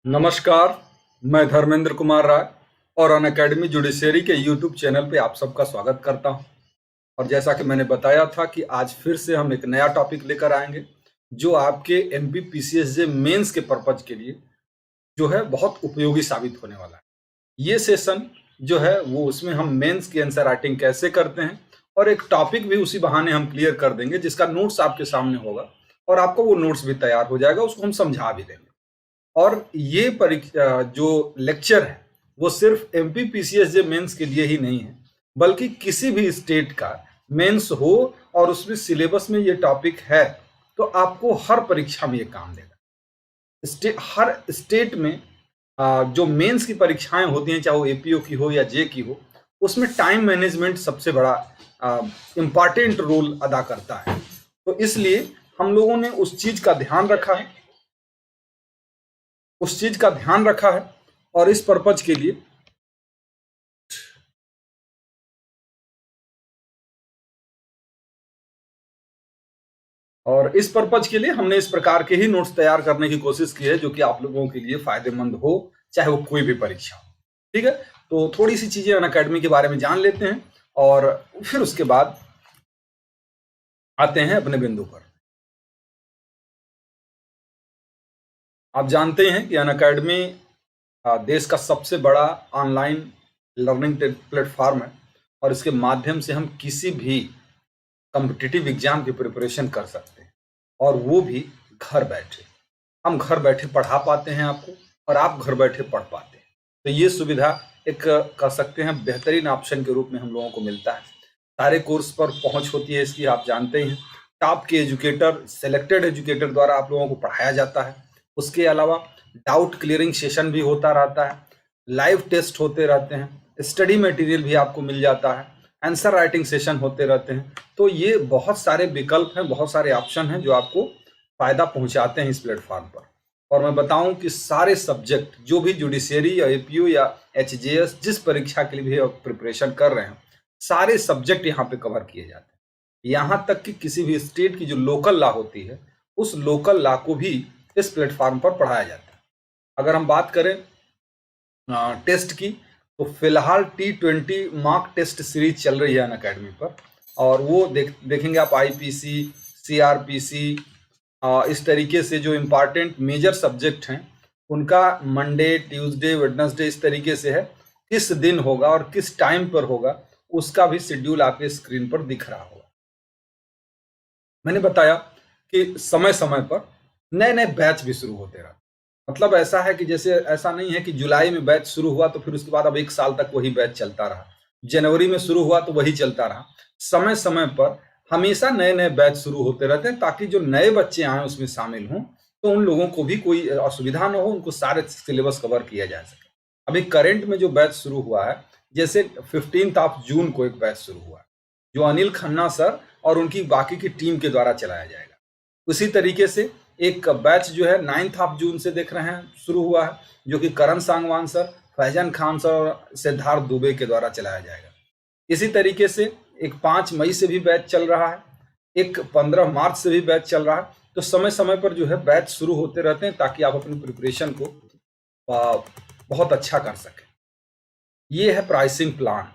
नमस्कार, मैं धर्मेंद्र कुमार राय और अनअकैडमी जुडिशरी के यूट्यूब चैनल पे आप सबका स्वागत करता हूं। और जैसा कि मैंने बताया था कि आज फिर से हम एक नया टॉपिक लेकर आएंगे जो आपके एमपी पीसीएसजे मेंस के पर्पज के लिए जो है बहुत उपयोगी साबित होने वाला है। ये सेशन जो है वो उसमें हम मेंस की आंसर राइटिंग कैसे करते हैं और एक टॉपिक भी उसी बहाने हम क्लियर कर देंगे जिसका नोट्स आपके सामने होगा और आपको वो नोट्स भी तैयार हो जाएगा, उसको हम समझा भी देंगे। और ये परीक्षा जो लेक्चर है वो सिर्फ एमपी पीसीएसजे मेंस के लिए ही नहीं है, बल्कि किसी भी स्टेट का मेंस हो और उसमें सिलेबस में ये टॉपिक है तो आपको हर परीक्षा में ये काम देगा। हर स्टेट में जो मेंस की परीक्षाएं होती हैं, चाहे वो एपीओ की हो या जे की हो, उसमें टाइम मैनेजमेंट सबसे बड़ा इम्पॉर्टेंट रोल अदा करता है। तो इसलिए हम लोगों ने उस चीज का ध्यान रखा है और इस पर्पज के लिए हमने इस प्रकार के ही नोट्स तैयार करने की कोशिश की है जो कि आप लोगों के लिए फायदेमंद हो, चाहे वो कोई भी परीक्षा हो। ठीक है, तो थोड़ी सी चीजें अनअकैडमी के बारे में जान लेते हैं और फिर उसके बाद आते हैं अपने बिंदु पर। आप जानते हैं कि अनअकैडमी देश का सबसे बड़ा ऑनलाइन लर्निंग प्लेटफॉर्म है और इसके माध्यम से हम किसी भी कॉम्पिटिटिव एग्जाम की प्रिपरेशन कर सकते हैं और वो भी घर बैठे। हम घर बैठे पढ़ा पाते हैं आपको और आप घर बैठे पढ़ पाते हैं। तो ये सुविधा एक कह सकते हैं बेहतरीन ऑप्शन के रूप में हम लोगों को मिलता है। सारे कोर्स पर पहुंच होती है इसकी, आप जानते हैं। टॉप के एजुकेटर, सेलेक्टेड एजुकेटर द्वारा आप लोगों को पढ़ाया जाता है। उसके अलावा डाउट क्लियरिंग सेशन भी होता रहता है, लाइव टेस्ट होते रहते हैं, स्टडी मटेरियल भी आपको मिल जाता है, आंसर राइटिंग सेशन होते रहते हैं। तो ये बहुत सारे विकल्प हैं, बहुत सारे ऑप्शन हैं जो आपको फायदा पहुंचाते हैं इस प्लेटफॉर्म पर। और मैं बताऊं कि सारे सब्जेक्ट जो भी जुडिशरी या एपीयू या एचजेएस जिस परीक्षा के लिए भी आप प्रिपरेशन कर रहे हैं, सारे सब्जेक्ट यहाँ पे कवर किए जाते हैं। यहाँ तक कि किसी भी स्टेट की जो लोकल लॉ होती है उस लोकल लॉ को भी इस प्लेटफॉर्म पर पढ़ाया जाता है। अगर हम बात करें टेस्ट की, तो फिलहाल T20 मॉक टेस्ट सीरीज चल रही है अनअकैडमी पर और वो देखेंगे आप। आईपीसी, सीआरपीसी, इस तरीके से जो इम्पॉर्टेंट मेजर सब्जेक्ट हैं उनका मंडे, ट्यूसडे, वेडनेसडे इस तरीके से है। किस दिन होगा और किस टाइम पर होगा उसका भी शेड्यूल आपके स्क्रीन पर दिख रहा होगा। मैंने बताया कि समय समय पर नए नए बैच भी शुरू होते रहते। मतलब ऐसा है कि जैसे ऐसा नहीं है कि जुलाई में बैच शुरू हुआ तो फिर उसके बाद अब एक साल तक वही बैच चलता रहा, जनवरी में शुरू हुआ तो वही चलता रहा। समय समय पर हमेशा नए नए बैच शुरू होते रहते हैं ताकि जो नए बच्चे आए उसमें शामिल हों तो उन लोगों को भी कोई असुविधा न हो, उनको सारे सिलेबस कवर किया जा सके। अभी करंट में जो बैच शुरू हुआ है, जैसे 15 जून को एक बैच शुरू हुआ है जो अनिल खन्ना सर और उनकी बाकी की टीम के द्वारा चलाया जाएगा। उसी तरीके से एक बैच जो है 9 जून से देख रहे हैं शुरू हुआ है जो कि करण सांगवान सर, फैजान खान सर और सिद्धार्थ दुबे के द्वारा चलाया जाएगा। इसी तरीके से एक 5 मई से भी बैच चल रहा है, एक 15 मार्च से भी बैच चल रहा है। तो समय समय पर जो है बैच शुरू होते रहते हैं ताकि आप अपनी प्रिपरेशन को बहुत अच्छा कर सकें। ये है प्राइसिंग प्लान,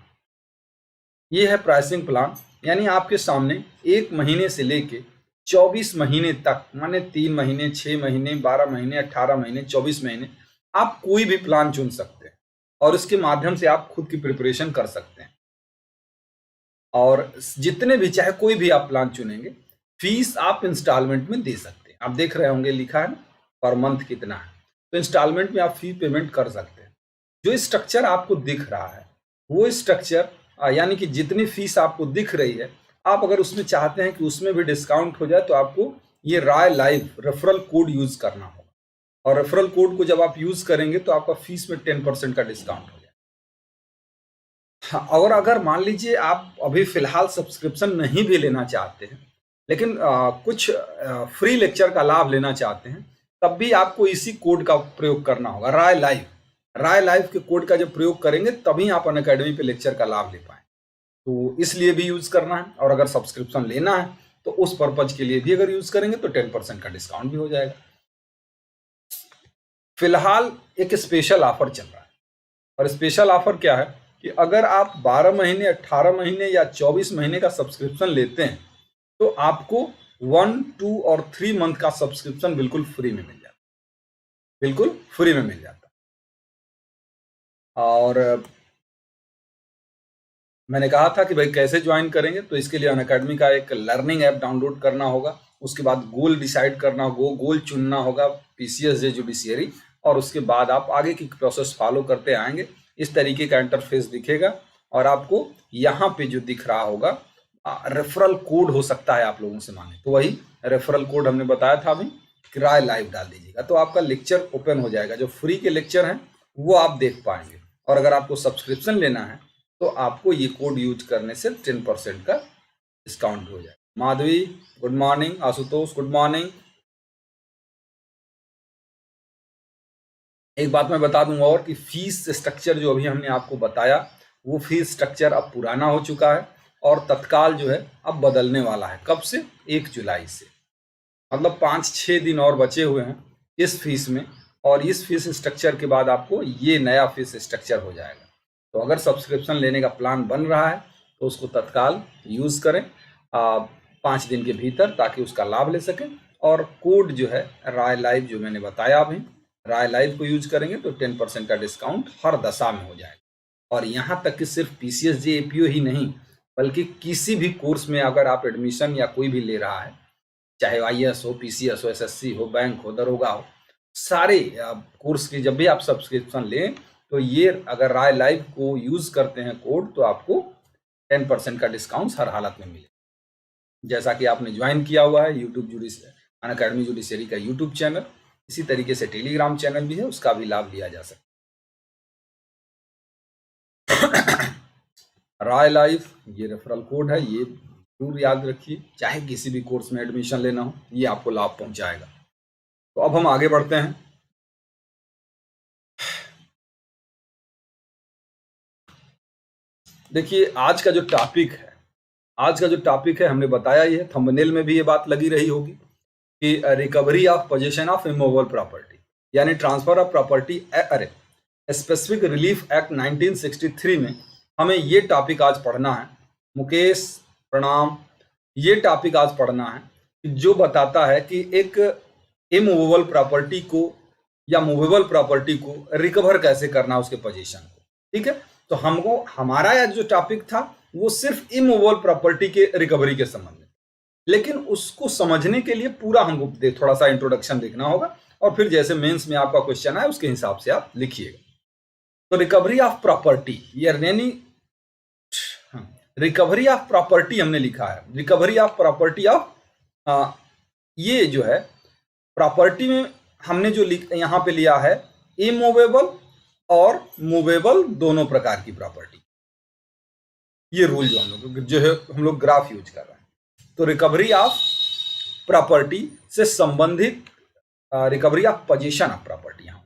यानी आपके सामने 1 महीने से लेके 24 महीने तक, माने 3 महीने, 6 महीने, 12 महीने, 18 महीने, 24 महीने, आप कोई भी प्लान चुन सकते हैं और इसके माध्यम से आप खुद की प्रिपरेशन कर सकते हैं। और जितने भी, चाहे कोई भी आप प्लान चुनेंगे, फीस आप इंस्टॉलमेंट में दे सकते हैं। आप देख रहे होंगे लिखा है ना पर मंथ कितना है, तो इंस्टॉलमेंट में आप फी पेमेंट कर सकते हैं। जो स्ट्रक्चर आपको दिख रहा है वो स्ट्रक्चर, यानी कि जितनी फीस आपको दिख रही है, आप अगर उसमें चाहते हैं कि उसमें भी डिस्काउंट हो जाए तो आपको ये राय लाइव रेफरल कोड यूज करना होगा और रेफरल कोड को जब आप यूज करेंगे तो आपका फीस में 10% का डिस्काउंट हो जाए। हाँ, और अगर मान लीजिए आप अभी फिलहाल सब्सक्रिप्शन नहीं भी लेना चाहते हैं लेकिन कुछ फ्री लेक्चर का लाभ लेना चाहते हैं, तब भी आपको इसी कोड का प्रयोग करना होगा, राय लाइव के कोड का जब प्रयोग करेंगे तभी आप अनअकैडमी पे लेक्चर का लाभ ले पाए। तो इसलिए भी यूज करना है और अगर सब्सक्रिप्शन लेना है तो उस पर्पज के लिए भी अगर यूज करेंगे तो 10% का डिस्काउंट भी हो जाएगा। फिलहाल एक स्पेशल ऑफर चल रहा है, और स्पेशल ऑफर क्या है कि अगर आप 12 महीने, 18 महीने या 24 महीने का सब्सक्रिप्शन लेते हैं तो आपको 1, 2 और 3 मंथ का सब्सक्रिप्शन बिल्कुल फ्री में मिल जाता है, बिल्कुल फ्री में मिल जाता है। और मैंने कहा था कि भाई कैसे ज्वाइन करेंगे, तो इसके लिए अनअकैडमी का एक लर्निंग ऐप डाउनलोड करना होगा, उसके बाद गोल डिसाइड करना होगा, गोल चुनना होगा पीसीएस जे जुडिशियरी, और उसके बाद आप आगे की प्रोसेस फॉलो करते आएंगे। इस तरीके का इंटरफेस दिखेगा, और आपको यहाँ पे जो दिख रहा होगा रेफरल कोड हो सकता है आप लोगों से मांगे, तो वही रेफरल कोड हमने बताया था अभी, किराए लाइव डाल दीजिएगा तो आपका लेक्चर ओपन हो जाएगा। जो फ्री के लेक्चर हैं वो आप देख पाएंगे, और अगर आपको सब्सक्रिप्शन लेना है तो आपको ये कोड यूज करने से 10% का डिस्काउंट हो जाए। Madhavi good morning, Ashutosh good morning. एक बात मैं बता दूंगा और कि फीस स्ट्रक्चर जो अभी हमने आपको बताया वो फीस स्ट्रक्चर अब पुराना हो चुका है, और तत्काल जो है अब बदलने वाला है। कब से? 1 जुलाई से, मतलब 5-6 दिन और बचे हुए हैं इस फीस में, और इस फीस स्ट्रक्चर के बाद आपको ये नया फीस स्ट्रक्चर हो जाएगा। तो अगर सब्सक्रिप्शन लेने का प्लान बन रहा है तो उसको तत्काल यूज़ करें 5 दिन के भीतर, ताकि उसका लाभ ले सकें। और कोड जो है राय लाइव जो मैंने बताया अभी, राय लाइव को यूज करेंगे तो 10% का डिस्काउंट हर दशा में हो जाएगा। और यहाँ तक कि सिर्फ पीसीएस जे एपीओ ही नहीं, बल्कि किसी भी कोर्स में अगर आप एडमिशन या कोई भी ले रहा है, चाहे आईएएस हो, पीसीएस हो, एसएससी हो, बैंक हो, दरोगा हो, सारे कोर्स की जब भी आप सब्सक्रिप्शन लें तो ये अगर राय लाइव को यूज करते हैं कोड, तो आपको 10% का डिस्काउंट हर हालत में मिले। जैसा कि आपने ज्वाइन किया हुआ है यूट्यूब अनअकैडमी जुडिशियरी का यूट्यूब चैनल, इसी तरीके से टेलीग्राम चैनल भी है, उसका भी लाभ लिया जा सकता है। राय लाइफ ये रेफरल कोड है, ये जरूर याद रखिए, चाहे किसी भी कोर्स में एडमिशन लेना हो ये आपको लाभ पहुंचाएगा। तो अब हम आगे बढ़ते हैं। देखिए आज का जो टॉपिक है हमने बताया ही है, थंबनेल में भी ये बात लगी रही होगी कि recovery of position of immovable property, यानी transfer of property specific relief act 1963 में हमें ये टॉपिक आज पढ़ना है। मुकेश प्रणाम। ये टॉपिक आज पढ़ना है जो बताता है कि एक इमूवेबल प्रॉपर्टी को या मूवेबल प्रॉपर्टी को रिकवर कैसे करना, उसके पोजीशन को। ठीक है, तो हमको हमारा जो टॉपिक था वो सिर्फ इमूवेबल प्रॉपर्टी के रिकवरी के संबंध में, लेकिन उसको समझने के लिए पूरा हमको थोड़ा सा इंट्रोडक्शन देखना होगा, और फिर जैसे मेंस में आपका क्वेश्चन आए उसके हिसाब से आप लिखिएगा। तो रिकवरी ऑफ प्रॉपर्टी, यानी रिकवरी ऑफ प्रॉपर्टी हमने लिखा है, रिकवरी ऑफ प्रॉपर्टी ऑफ, ये जो है प्रॉपर्टी में हमने जो यहाँ पे लिया है इमूवेबल और मूवेबल दोनों प्रकार की प्रॉपर्टी। ये रूल जो है हम लोग ग्राफ यूज कर रहे हैं। तो रिकवरी ऑफ प्रॉपर्टी से संबंधित recovery of position of property, यहाँ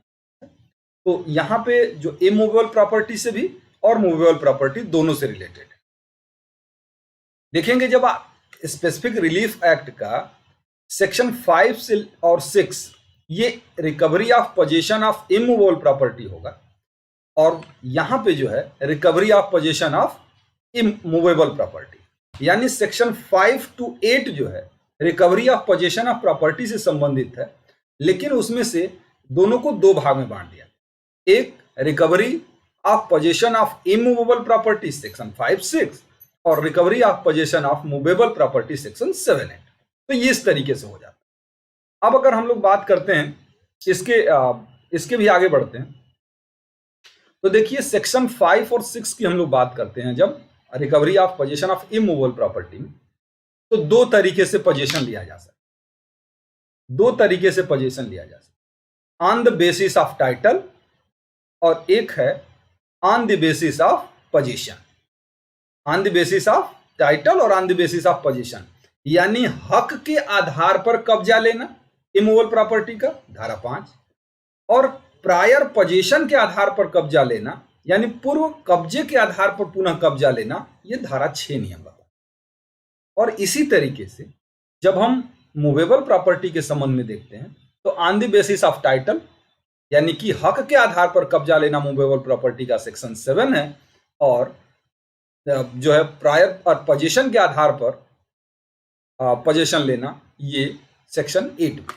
तो यहाँ पे जो इमूवेबल प्रॉपर्टी से भी और मूवेबल प्रॉपर्टी दोनों से रिलेटेड है। देखेंगे जब आप स्पेसिफिक रिलीफ एक्ट का सेक्शन 5 और 6 ये recovery of position of immovable property होगा, और यहाँ पे जो है recovery of position of immovable property, यानी सेक्शन 5 to 8 जो है recovery of position of property से संबंधित है, लेकिन उसमें से दोनों को 2 भाग में बांट दिया। एक recovery of position of immovable property section 5-6, और recovery of position of movable property section 7-8। तो ये इस तरीके से हो जाता है। अब अगर हम लोग बात करते हैं इसके भी आगे बढ़ते हैं, तो देखिए सेक्शन 5 और 6 की हम लोग बात करते हैं जब recovery of position of immovable property में, तो 2 तरीके से पोजीशन लिया जा सकता है, 2 तरीके से पोजीशन लिया जा सकता है, on the basis of title, और एक है on the basis of position. On the basis of title और on the basis of position, यानी हक के आधार पर कब्जा लेना इमूवेबल प्रॉपर्टी का, धारा 5, और प्रायर पोजीशन के आधार पर कब्जा लेना, यानी पूर्व कब्जे के आधार पर पुनः कब्जा लेना, ये धारा 6 नियम बता। और इसी तरीके से जब हम मूवेबल प्रॉपर्टी के संबंध में देखते हैं तो on the basis of title यानी कि हक के आधार पर कब्जा लेना मूवेबल प्रॉपर्टी का सेक्शन 7 है, और जो है प्रायर और पोजीशन के आधार पर पोजीशन लेना ये सेक्शन 8 में।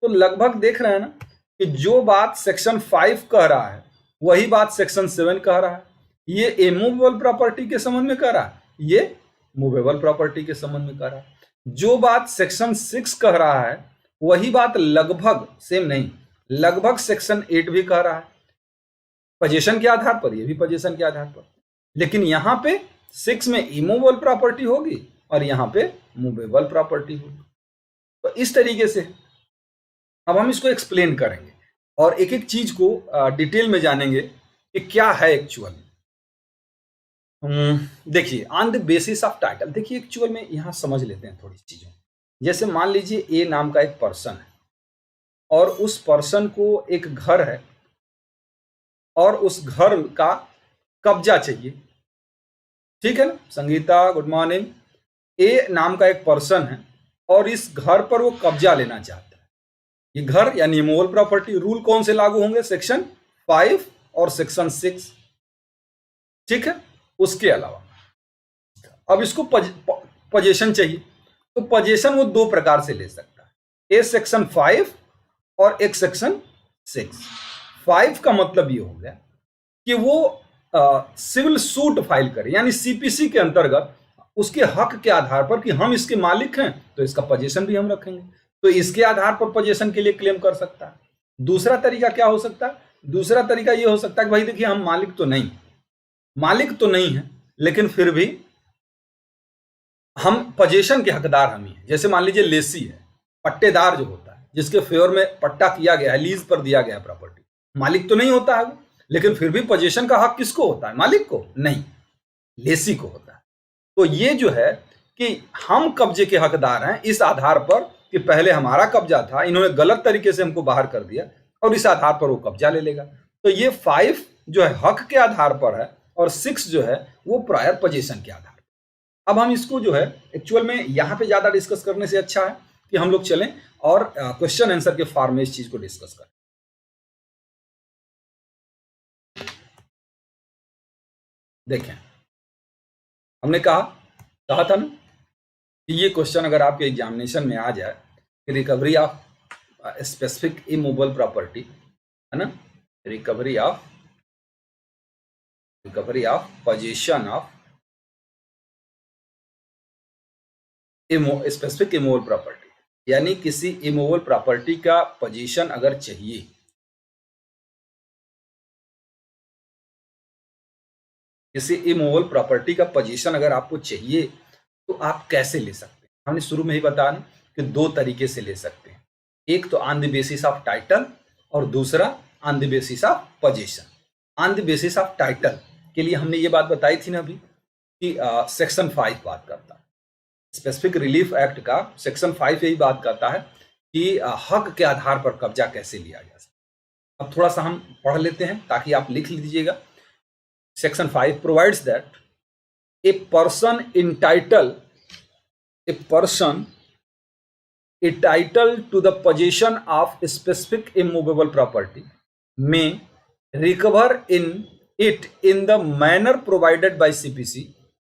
तो लगभग देख रहे हैं ना कि जो बात सेक्शन 5 कह रहा है वही बात सेक्शन 7 कह रहा है। ये इमूवेबल प्रॉपर्टी के संबंध में कह रहा है, ये मूवेबल प्रॉपर्टी के संबंध में कह रहा है। जो बात सेक्शन 6 कह रहा है वही बात लगभग सेम नहीं, लगभग सेक्शन 8 भी कह रहा है, पोजीशन के आधार पर, ये भी पोजीशन के आधार पर। लेकिन यहां पे 6 में इमूवेबल प्रॉपर्टी होगी और यहां पे मूवेबल प्रॉपर्टी होगी। तो इस तरीके से अब हम इसको एक्सप्लेन करेंगे और एक एक चीज को डिटेल में जानेंगे कि क्या है एक्चुअल। देखिए on the basis of title, देखिए एक्चुअल में यहां समझ लेते हैं थोड़ी चीजों। जैसे मान लीजिए ए नाम का एक पर्सन है और उस पर्सन को एक घर है और उस घर का कब्जा चाहिए, ठीक है ना। Sangeeta good morning. ए नाम का एक पर्सन है और इस घर पर वो कब्जा लेना चाहता है। ये घर यानी इमूवेबल प्रॉपर्टी, रूल कौन से लागू होंगे, सेक्शन 5 और सेक्शन 6, ठीक है। उसके अलावा अब इसको पोजीशन चाहिए, तो पोजीशन वो दो प्रकार से ले सकता है, ए सेक्शन 5 और एक सेक्शन 6। 5 का मतलब ये हो गया कि वो सिविल सूट फाइल करे, यानी सीपीसी के अंतर्गत उसके हक के आधार पर कि हम इसके मालिक हैं तो इसका पोजीशन भी हम रखेंगे, तो इसके आधार पर पोजीशन के लिए क्लेम कर सकता है। दूसरा तरीका क्या हो सकता है, दूसरा तरीका ये हो सकता है कि भाई देखिए हम मालिक तो नहीं है लेकिन फिर भी हम पोजीशन के हकदार हम ही हैं। जैसे मान लीजिए लेसी है, पट्टेदार जो होता है जिसके फेवर में पट्टा किया गया है, लीज पर दिया गया है प्रॉपर्टी, मालिक तो नहीं होता है वो, लेकिन फिर भी पोजीशन का हक किसको होता है, मालिक को नहीं, लेसी को होता है। तो ये जो है कि हम कब्जे के हकदार हैं इस आधार पर कि पहले हमारा कब्जा था, इन्होंने गलत तरीके से हमको बाहर कर दिया और इस आधार पर वो कब्जा ले लेगा। तो ये 5 जो है हक के आधार पर है और 6 जो है वो प्रायर पोजीशन के आधार पर। अब हम इसको जो है एक्चुअल में यहां पे ज्यादा डिस्कस करने से अच्छा है कि हम लोग चलें और क्वेश्चन आंसर के फॉर्म में इस चीज को डिस्कस करें। देखें हमने कहा था ना कि ये क्वेश्चन अगर आपके एग्जामिनेशन में आ जाए कि recovery of specific immovable property, है ना, recovery of position of specific immovable property, यानी किसी इमूवेबल प्रॉपर्टी का पोजीशन अगर चाहिए, किसी इमूवेबल प्रॉपर्टी का पोजीशन अगर आपको चाहिए तो आप कैसे ले सकते हैं। हमने शुरू में ही बताया कि दो तरीके से ले सकते हैं, एक तो on the basis of title और दूसरा on the basis of position. On the basis of title के लिए हमने ये बात बताई थी ना अभी कि सेक्शन 5 बात करता है, स्पेसिफिक रिलीफ एक्ट का सेक्शन 5 यही बात करता है कि हक के आधार पर कब्जा कैसे लिया जा सकता। अब थोड़ा सा हम पढ़ लेते हैं ताकि आप लिख लीजिएगा। Section 5 provides that a person entitled to the possession of a specific immovable property may recover in it in the manner provided by CPC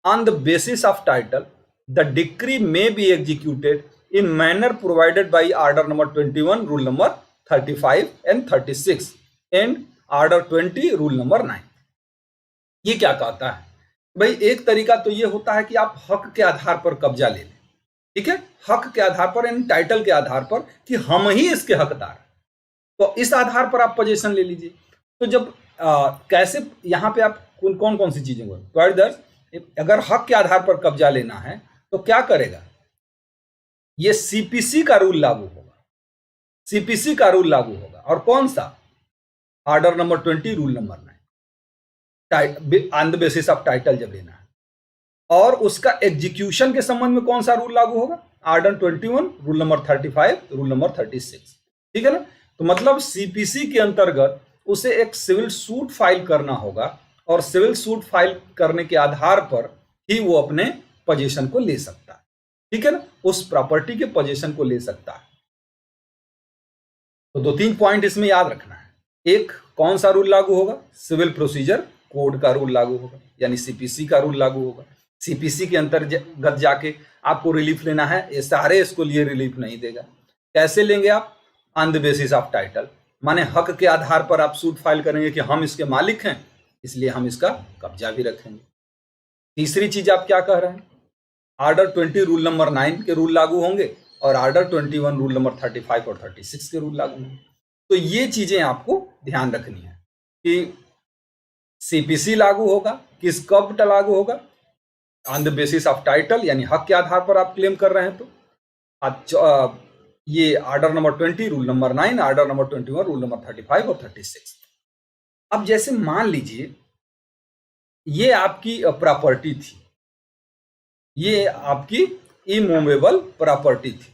on the basis of title. The decree may be executed in manner provided by Order number 21, Rule number 35 and 36 and Order 20, Rule number 9। ये क्या कहता है भाई, एक तरीका तो ये होता है कि आप हक के आधार पर कब्जा ले लें, ठीक है, हक के आधार पर यानी टाइटल के आधार पर कि हम ही इसके हकदार हैं, तो इस आधार पर आप पोजीशन ले लीजिए। तो जब कैसे यहाँ पे आप कौन सी चीजें बोल, तो अगर हक के आधार पर कब्जा लेना है तो क्या करेगा, ये सीपीसी का रूल लागू होगा, सीपीसी का रूल लागू होगा। और कौन सा, order number 20, rule number 9, on the basis of title जब लेना है। और उसका एग्जीक्यूशन के संबंध में कौन सा रूल लागू होगा, order 21, rule number 35, rule number 36, ठीक है ना। तो मतलब सीपीसी के अंतर्गत उसे एक सिविल सूट फाइल करना होगा और सिविल सूट फाइल करने के आधार पर ही वो अपने पोजीशन को ले सकता है, ठीक है ना, उस प्रॉपर्टी के पोजीशन को ले सकता है। तो 2-3 पॉइंट इसमें याद रखना है। एक कौन सा रूल लागू होगा? सिविल प्रोसीजर कोड का रूल लागू होगा, यानी सीपीसी का रूल लागू होगा। सीपीसी के अंतर्गत जाके आपको रिलीफ लेना है, एसआरए को लिए रिलीफ नहीं देगा। कैसे लेंगे आप? On the basis of title, माने हक के आधार पर आप सूट फाइल करेंगे कि हम इसके मालिक हैं, इसलिए हम इसका कब्जा भी रखेंगे। तीसरी चीज आप क्या कह रहे हैं? ऑर्डर 20 रूल नंबर 9 के रूल लागू होंगे और ऑर्डर 21 रूल नंबर 35 और 36 के रूल लागू होंगे। तो ये चीजें आपको ध्यान रखनी है कि सीपीसी लागू होगा, किस कब लागू होगा? On the basis of title, यानी हक के आधार पर आप क्लेम कर रहे हैं तो ये order number 20 rule number 9, order number 21 rule number 35 और 36। अब जैसे मान लीजिए ये आपकी प्रॉपर्टी थी, ये आपकी इमूवेबल प्रॉपर्टी थी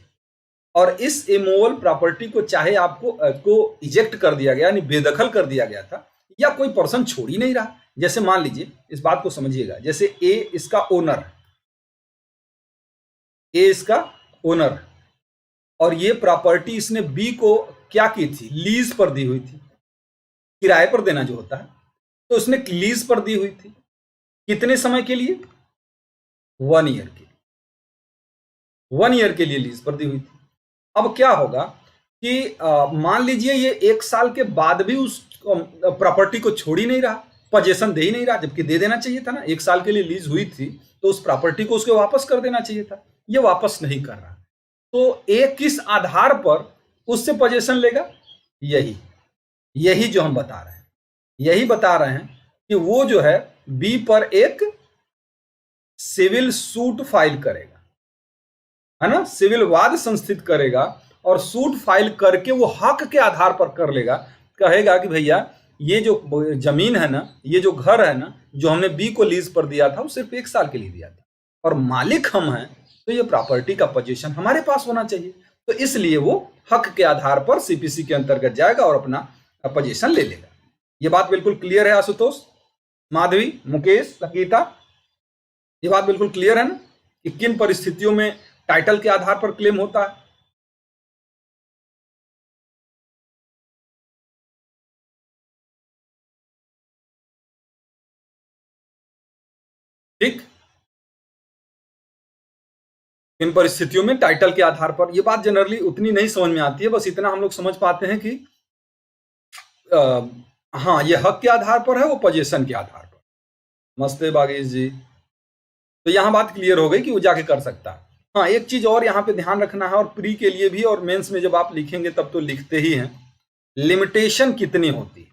और इस इमूवेबल प्रॉपर्टी को चाहे आपको इजेक्ट कर दिया गया, यानी बेदखल कर दिया गया था, या कोई पर्सन छोड़ ही नहीं रहा। जैसे मान लीजिए, इस बात को समझिएगा, जैसे ए इसका ओनर, ए इसका ओनर और ये प्रॉपर्टी इसने बी को क्या की थी? लीज पर दी हुई थी, किराए पर देना जो होता है, तो उसने लीज पर दी हुई थी। कितने समय के लिए? 1 ईयर के लिए, 1 ईयर के लिए लीज पर दी हुई थी। अब क्या होगा कि मान लीजिए ये 1 साल के बाद भी उस प्रॉपर्टी को छोड़ ही नहीं रहा, पोजेशन दे ही नहीं रहा, जबकि दे देना चाहिए था ना। 1 साल के लिए लीज हुई थी तो उस प्रॉपर्टी को उसके वापस कर देना चाहिए था, ये वापस नहीं कर रहा। तो ए किस आधार पर उससे पोजेशन लेगा? यही जो हम बता रहे हैं, यही बता रहे हैं कि वो जो है बी पर एक सिविल सूट फाइल करेगा, है ना, सिविल वाद संस्थित करेगा और सूट फाइल करके वो हक के आधार पर कर लेगा। कहेगा कि भैया ये जो जमीन है ना, ये जो घर है ना, जो हमने बी को लीज पर दिया था वो सिर्फ 1 साल के लिए दिया था और मालिक हम हैं, तो ये प्रॉपर्टी का पोजीशन हमारे पास होना चाहिए। तो इसलिए वो हक के आधार पर सीपीसी के अंतर्गत जाएगा और अपना पोजीशन ले लेगा। ये बात बिल्कुल क्लियर है आशुतोष, माधवी, मुकेश, संगीता? ये बात बिल्कुल क्लियर है ना कि किन परिस्थितियों में टाइटल के आधार पर क्लेम होता है? ठीक, इन परिस्थितियों में टाइटल के आधार पर। ये बात जनरली उतनी नहीं समझ में आती है, बस इतना हम लोग समझ पाते हैं कि हाँ, ये हक के आधार पर है, वो पोजीशन के आधार पर। मस्त है बागेश जी, तो यहां बात क्लियर हो गई कि वो जाके कर सकता है। हाँ, एक चीज और यहाँ पे ध्यान रखना है, और प्री के लिए भी और मेंस में जब आप लिखेंगे तब तो लिखते ही हैं, लिमिटेशन कितनी होती है।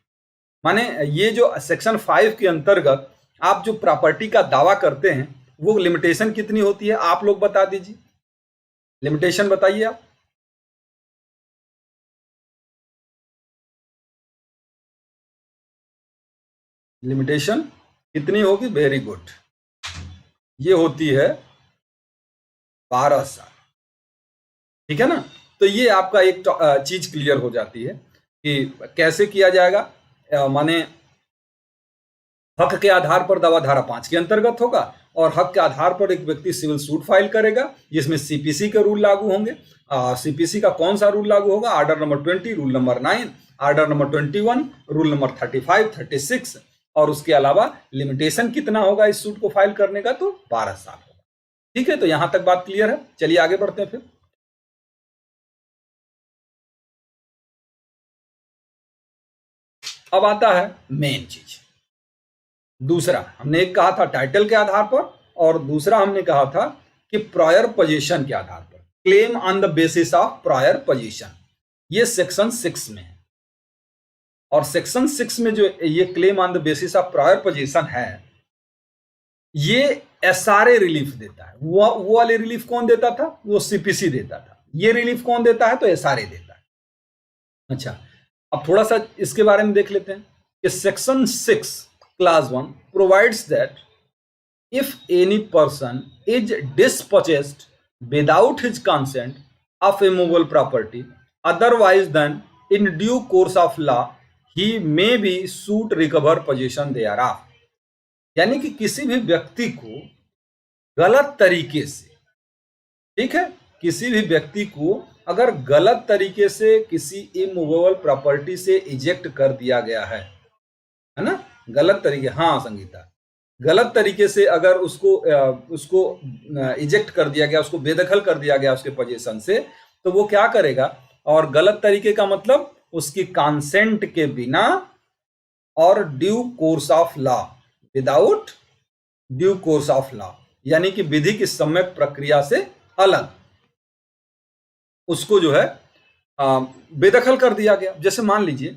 माने ये जो सेक्शन 5 के अंतर्गत आप जो प्रॉपर्टी का दावा करते हैं, वो लिमिटेशन कितनी होती है? आप लोग बता दीजिए, लिमिटेशन बताइए आप। लिमिटेशन कितनी होगी? वेरी गुड, ये होती है 12 साल। ठीक है ना? तो ये आपका एक चीज क्लियर हो जाती है कि कैसे किया जाएगा। माने हक के आधार पर दावा धारा 5 के अंतर्गत होगा और हक के आधार पर एक व्यक्ति सिविल सूट फाइल करेगा, जिसमें सीपीसी के रूल लागू होंगे। सीपीसी का कौन सा रूल लागू होगा? Order number 20 rule number 9, order number 21 rule number 35, 36, और उसके अलावा लिमिटेशन कितना होगा इस सूट को फाइल करने का? तो 12 साल होगा। ठीक है, तो यहां तक बात क्लियर है। चलिए आगे बढ़ते हैं। फिर अब आता है मेन चीज। दूसरा हमने एक कहा था टाइटल के आधार पर, और दूसरा हमने कहा था कि प्रायर पोजीशन के आधार पर, claim on the basis of prior position. ये सेक्शन 6 में है, और सेक्शन 6 में जो ये claim on the basis of prior position है, ये एसआरए रिलीफ देता है। वो वाले रिलीफ कौन देता था? वो सीपीसी देता था। ये रिलीफ कौन देता है? तो एसआरए देता है। अच्छा, अब थोड़ा सा इसके बारे में देख लेते हैं कि section 6 clause 1 provides that if any person is dispossessed without his consent of a movable property otherwise than in due course of law he may be sued recover possession thereof। यानी कि किसी भी व्यक्ति को गलत तरीके से, ठीक है, किसी भी व्यक्ति को अगर गलत तरीके से किसी इमूवेबल प्रॉपर्टी से इजेक्ट कर दिया गया है ना, गलत तरीके, हाँ संगीता, गलत तरीके से अगर उसको इजेक्ट कर दिया गया, उसको बेदखल कर दिया गया उसके पोजीशन से, तो वो क्या करेगा, और गलत तरीके का मतलब उसकी कंसेंट के बिना और due course of law, without due course of law, यानी कि विधि की सम्यक प्रक्रिया से अलग उसको जो है बेदखल कर दिया गया। जैसे मान लीजिए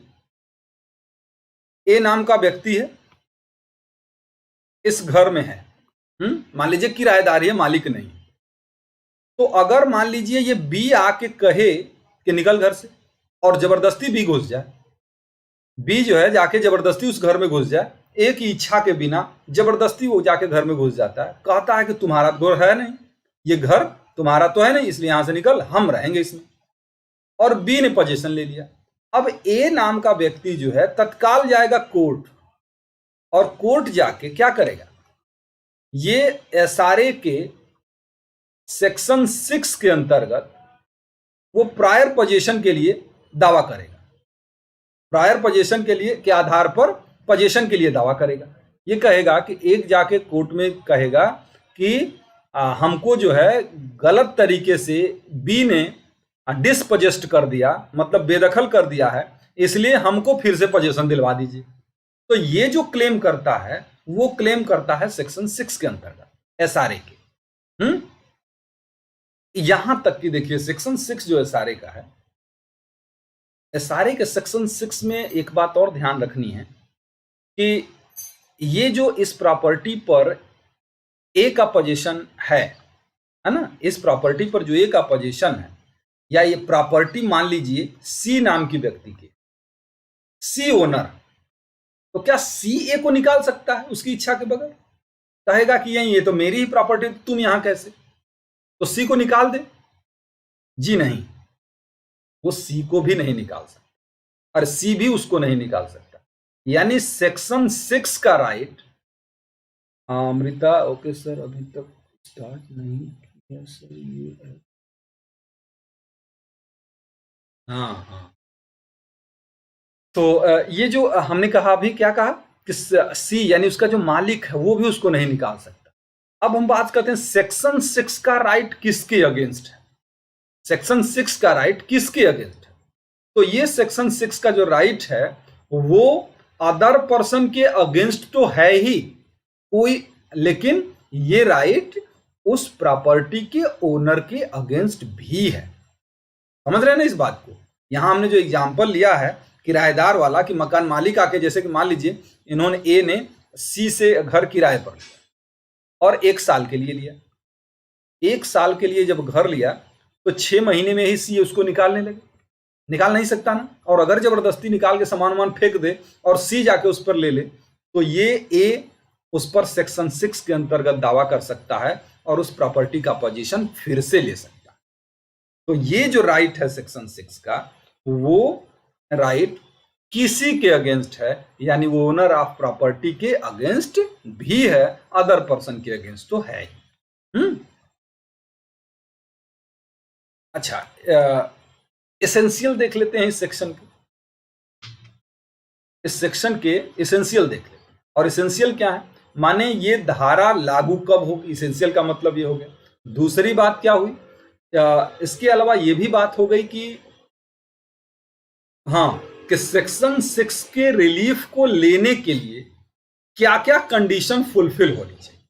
ए नाम का व्यक्ति है, इस घर में है, मान लीजिए किराएदार है, मालिक नहीं। तो अगर मान लीजिए ये बी आके कहे कि निकल घर से, और जबरदस्ती बी घुस जाए, बी जो है जाके जबरदस्ती उस घर में घुस जाए, एक की इच्छा के बिना जबरदस्ती वो जाके घर में घुस जाता है, कहता है कि तुम्हारा घर है नहीं, ये घर तुम्हारा तो है नहीं, इसलिए यहां से निकल, हम रहेंगे इसमें, और बी ने पोजीशन ले लिया। अब ए नाम का व्यक्ति जो है तत्काल जाएगा कोर्ट, और कोर्ट जाके क्या करेगा, ये एसआरए के सेक्शन 6 के अंतर्गत वो प्रायर पोजीशन के लिए दावा करेगा, प्रायर पोजीशन के लिए के आधार पर पोजीशन के लिए दावा करेगा। ये कहेगा कि एक जाके कोर्ट में कहेगा कि हमको जो है गलत तरीके से बी ने डिसपोजेस्ट कर दिया, मतलब बेदखल कर दिया है, इसलिए हमको फिर से पोजीशन दिलवा दीजिए। तो ये जो क्लेम करता है वो क्लेम करता है सेक्शन 6 के अंतर्गत एसआरए के। यहां तक कि देखिए सेक्शन 6 जो एसआरए का है, एसआरए के सेक्शन 6 में एक बात और ध्यान रखनी है कि ये जो इस प्रॉपर्टी पर ए का पोजीशन है ना, इस प्रॉपर्टी पर जो ए का पोजीशन है, या ये प्रॉपर्टी मान लीजिए सी नाम की व्यक्ति की, सी ओनर, तो क्या सी ए को निकाल सकता है उसकी इच्छा के बगैर? कहेगा कि ये तो मेरी ही प्रॉपर्टी, तुम यहां कैसे, तो सी को निकाल दे? जी नहीं, वो सी को भी नहीं निकाल सकता, और सी भी उसको नहीं निकाल सकता। यानी सेक्शन 6 का राइट, अमृता ओके सर, अभी तक स्टार्ट नहीं किया सर, ये है, हाँ। तो ये जो हमने कहा अभी, क्या कहा कि सी यानी उसका जो मालिक है वो भी उसको नहीं निकाल सकता। अब हम बात करते हैं सेक्शन 6 का राइट किसके अगेंस्ट है, सेक्शन 6 का राइट किसके अगेंस्ट है? तो ये सेक्शन 6 का जो राइट है वो अदर पर्सन के अगेंस्ट तो है ही कोई, लेकिन ये राइट उस प्रॉपर्टी के ओनर के अगेंस्ट भी है। समझ रहे हैं ना इस बात को? यहां हमने जो एग्जांपल लिया है किराएदार वाला, कि मकान मालिक आके, जैसे कि मान लीजिए इन्होंने ए ने सी से घर किराए पर लिया और 1 साल के लिए लिया, 1 साल के लिए जब घर लिया तो 6 महीने में ही सी उसको निकालने लगे, निकाल नहीं सकता ना, और अगर जबरदस्ती निकाल के सामान फेंक दे और सी जाके उस पर ले ले, तो ये ए उस पर सेक्शन 6 के अंतर्गत दावा कर सकता है और उस प्रॉपर्टी का पोजीशन फिर से ले सकता है। तो ये जो राइट है सेक्शन 6 का, वो राइट किसी के अगेंस्ट है, यानी वो ओनर ऑफ प्रॉपर्टी के अगेंस्ट भी है, अदर पर्सन के अगेंस्ट तो है ही। अच्छा, एसेंशियल देख लेते हैं इस सेक्शन के, इस सेक्शन के एसेंशियल देख लेते हैं। और एसेंशियल क्या है, माने ये धारा लागू कब होगी, एसेंशियल का मतलब ये हो गया। दूसरी बात क्या हुई, इसके अलावा ये भी बात हो गई कि हाँ, कि सेक्शन 6 के रिलीफ को लेने के लिए क्या क्या कंडीशन फुलफिल होनी चाहिए,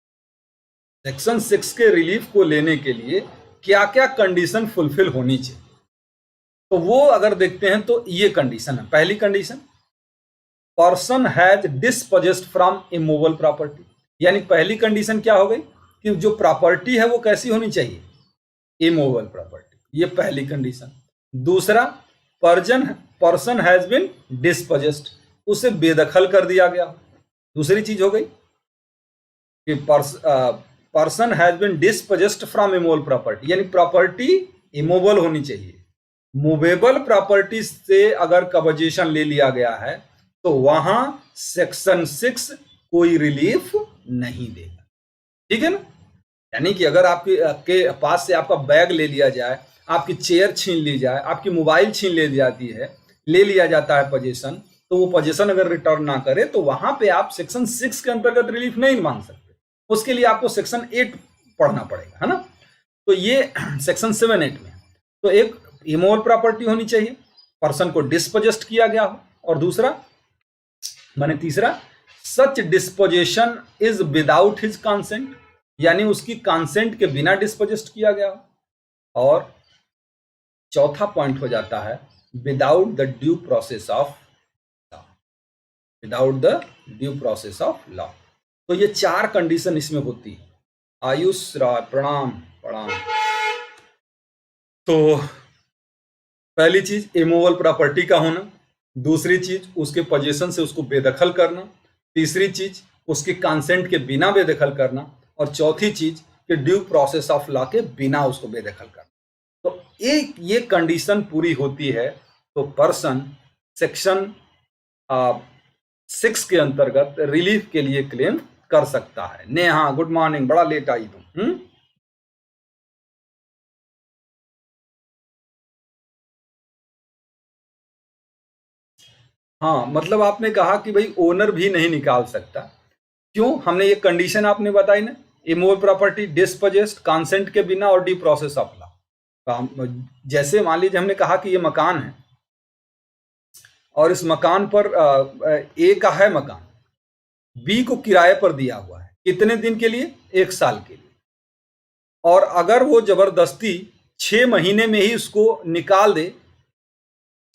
सेक्शन 6 के रिलीफ को लेने के लिए क्या क्या कंडीशन फुलफिल होनी चाहिए। तो वो अगर देखते हैं तो ये कंडीशन है। पहली condition, person has dispossessed from immovable property, यानी पहली कंडीशन क्या हो गई कि जो प्रॉपर्टी है वो कैसी होनी चाहिए, इमूवेबल प्रॉपर्टी, ये पहली कंडीशन। दूसरा, पर्सन हैज बीन डिस्पोजेस्ड, उसे बेदखल कर दिया गया, दूसरी चीज हो गई कि person has been dispossessed from immovable property, यानी प्रॉपर्टी इमूवेबल होनी चाहिए। मूवेबल प्रॉपर्टी से अगर कब्जेशन ले लिया गया है तो वहां सेक्शन 6 कोई रिलीफ नहीं देगा, ठीक है ना। यानी कि अगर आपके पास से आपका बैग ले लिया जाए, आपकी चेयर छीन ली जाए, आपकी मोबाइल छीन ले जाती है, ले लिया जाता है पोजीशन, तो वो पोजीशन अगर रिटर्न ना करे तो वहां पे आप सेक्शन 6 के अंतर्गत रिलीफ नहीं मांग सकते। उसके लिए आपको सेक्शन 8 पढ़ना पड़ेगा, है ना। तो ये सेक्शन 7-8 में तो एक इमोवल प्रॉपर्टी होनी चाहिए, पर्सन को डिस्पोजेस्ट किया गया हो, और दूसरा माने तीसरा, such disposition is without his consent, यानी उसकी कंसेंट के बिना डिस्पोजेस्ट किया गया हो। और चौथा पॉइंट हो जाता है without the due process of law, without the due process of law. तो ये 4 कंडीशन इसमें होती है। आयुष राय, प्रणाम प्रणाम। तो पहली चीज इमूवेबल प्रॉपर्टी का होना, दूसरी चीज उसके पोजीशन से उसको बेदखल करना, तीसरी चीज उसके कंसेंट के बिना बेदखल करना, और चौथी चीज कि ड्यू प्रोसेस ऑफ लॉ के बिना उसको बेदखल करना। तो एक ये कंडीशन पूरी होती है तो पर्सन सेक्शन 6 के अंतर्गत रिलीफ के लिए क्लेम कर सकता है। नेहा गुड मॉर्निंग, बड़ा लेट आई तुम। हाँ, मतलब आपने कहा कि भाई ओनर भी नहीं निकाल सकता, क्यों? हमने ये कंडीशन आपने बताई ना, इमूवेबल प्रॉपर्टी, डिस्पोजेस्ट, कंसेंट के बिना और ड्यू प्रोसेस ऑफ लॉ। जैसे मान लीजिए हमने कहा कि ये मकान है और इस मकान पर ए का है मकान, बी को किराए पर दिया हुआ है, कितने दिन के लिए? 1 साल के लिए। और अगर वो जबरदस्ती 6 महीने में ही उसको निकाल दे,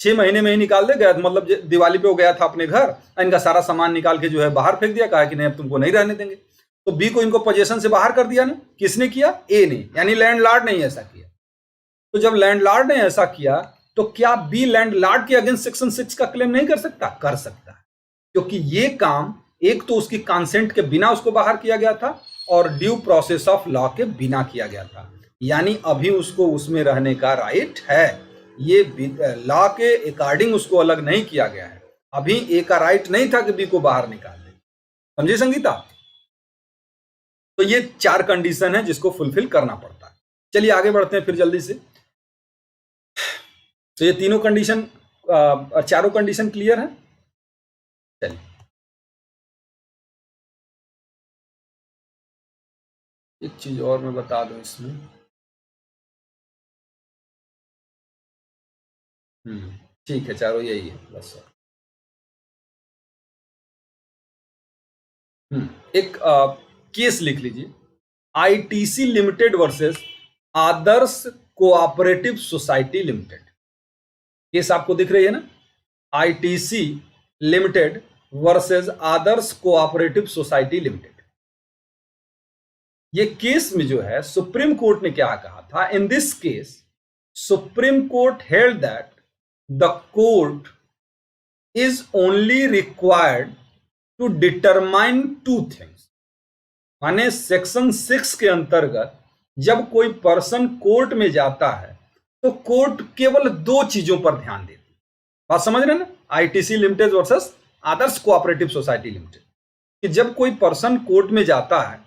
6 महीने में ही निकाल दे, गया मतलब दिवाली पे वो गया था अपने घर, इनका सारा सामान निकाल के जो है बाहर फेंक दिया, कहा कि नहीं अब तुमको नहीं रहने देंगे, तो बी को इनको पोजीशन से बाहर कर दिया ना। किसने किया? ए ने, यानी लैंडलॉर्ड ने ऐसा किया। तो जब लैंडलॉर्ड ने ऐसा किया तो क्या बी लैंडलॉर्ड के अगेंस्ट सेक्शन 6 का क्लेम नहीं कर सकता? कर सकता है, क्योंकि ये काम एक तो उसकी कंसेंट के बिना उसको बाहर किया गया था और ड्यू प्रोसेस ऑफ लॉ के बिना किया गया था, यानी अभी उसको उसमें रहने का राइट है। ये लॉ के अकॉर्डिंग उसको अलग नहीं किया गया है। अभी ए का राइट नहीं था कि बी को बाहर निकाल दे। समझे संगीता? तो ये 4 कंडीशन है जिसको फुलफिल करना पड़ता है। चलिए आगे बढ़ते हैं फिर जल्दी से। तो ये तीनों कंडीशन, चारों कंडीशन क्लियर है। चलिए एक चीज और मैं बता दूं इसमें, ठीक है, चारों यही है बस। एक केस लिख लीजिए, ITC limited versus Adarsh cooperative society limited. Case आपको दिख रही है ना, ITC limited versus Adarsh cooperative society limited. ये केस में जो है सुप्रीम कोर्ट ने क्या कहा था? In this case supreme court held that the court is only required to determine 2 things. माने सेक्शन 6 के अंतर्गत जब कोई पर्सन कोर्ट में जाता है तो कोर्ट केवल 2 चीजों पर ध्यान देती है। बात समझ रहे हैं ना? ITC limited versus Adarsh cooperative society limited, कि जब कोई पर्सन कोर्ट में जाता है,